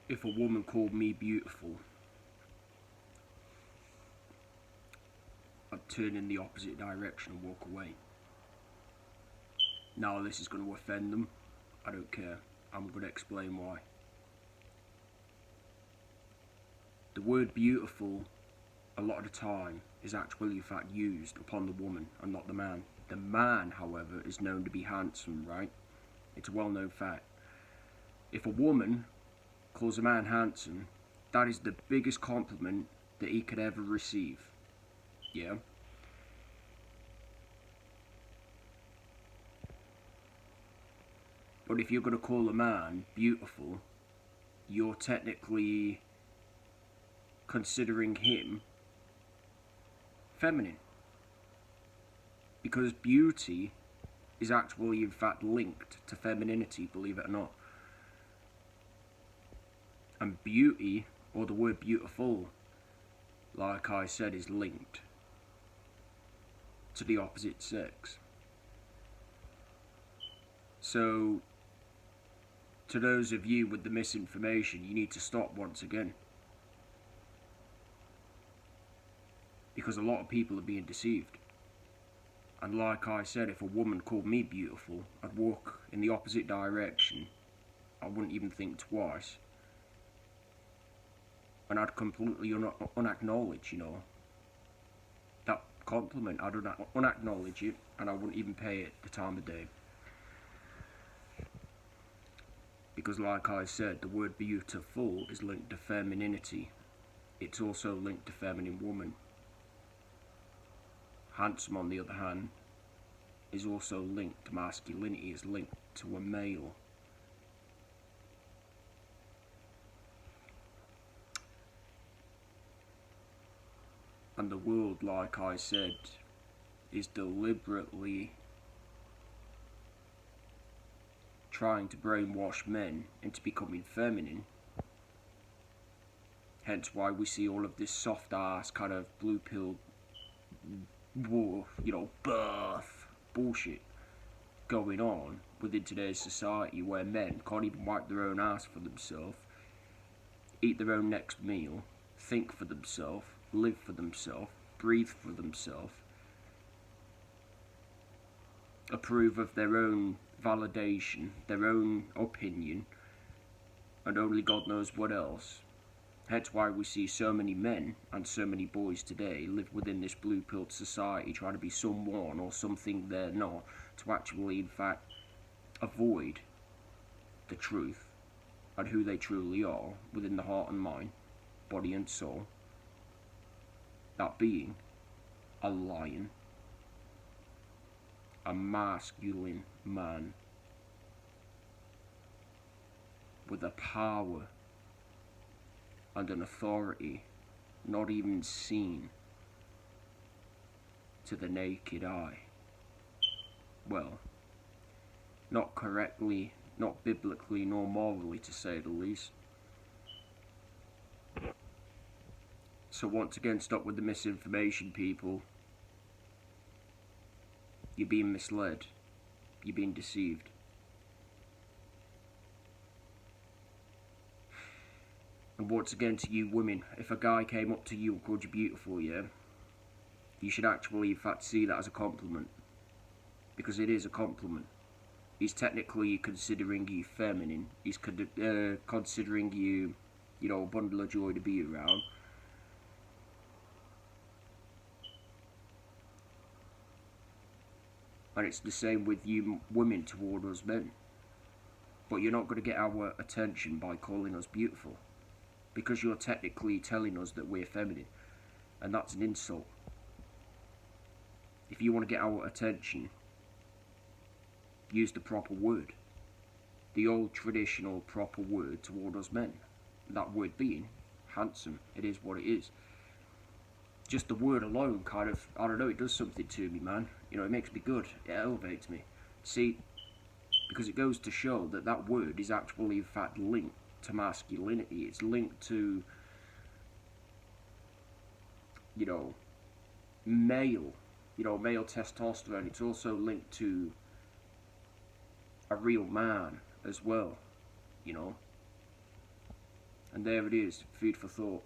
if a woman called me beautiful, I'd turn in the opposite direction and walk away. Now this is going to offend them. I don't care. I'm going to explain why. The word beautiful, a lot of the time, is actually in fact used upon the woman and not the man. The man, however, is known to be handsome, right? It's a well-known fact. If a woman calls a man handsome, that is the biggest compliment that he could ever receive. Yeah? But if you're going to call a man beautiful, you're technically considering him feminine. Because beauty is actually in fact linked to femininity, believe it or not. And beauty, or the word beautiful, like I said, is linked to the opposite sex. So, to those of you with the misinformation, you need to stop once again. Because a lot of people are being deceived. And like I said, if a woman called me beautiful, I'd walk in the opposite direction. I wouldn't even think twice. And I'd completely unacknowledge, that compliment. I'd unacknowledge it, and I wouldn't even pay it the time of day. Because like I said, the word beautiful is linked to femininity. It's also linked to feminine woman. Handsome, on the other hand, is also linked to masculinity, is linked to a male. And the world, like I said, is deliberately trying to brainwash men into becoming feminine. Hence why we see all of this soft ass kind of blue pill birth bullshit going on within today's society, where men can't even wipe their own ass for themselves, eat their own next meal, think for themselves, live for themselves, breathe for themselves, approve of their own validation, their own opinion, and only God knows what else. Hence why we see so many men and so many boys today live within this blue-pilled society, trying to be someone or something they're not, to actually, in fact, avoid the truth and who they truly are within the heart and mind, body and soul. That being a lion, a masculine man with a power and an authority not even seen to the naked eye. Well, not correctly, not biblically, nor morally, to say the least. So once again, stop with the misinformation, people. You're being misled. You're being deceived. And once again, to you women, if a guy came up to you and called you beautiful, yeah, you should actually, in fact, see that as a compliment. Because it is a compliment. He's technically considering you feminine. He's considering you, a bundle of joy to be around. And it's the same with you women toward us men. But you're not going to get our attention by calling us beautiful. Because you're technically telling us that we're feminine. And that's an insult. If you want to get our attention, use the proper word. The old traditional proper word toward us men. That word being handsome. It is what it is. Just the word alone kind of, I don't know, it does something to me, man. It makes me good. It elevates me. See, because it goes to show that that word is actually in fact linked to masculinity. It's linked to, male, male testosterone. It's also linked to a real man as well, And there it is, food for thought.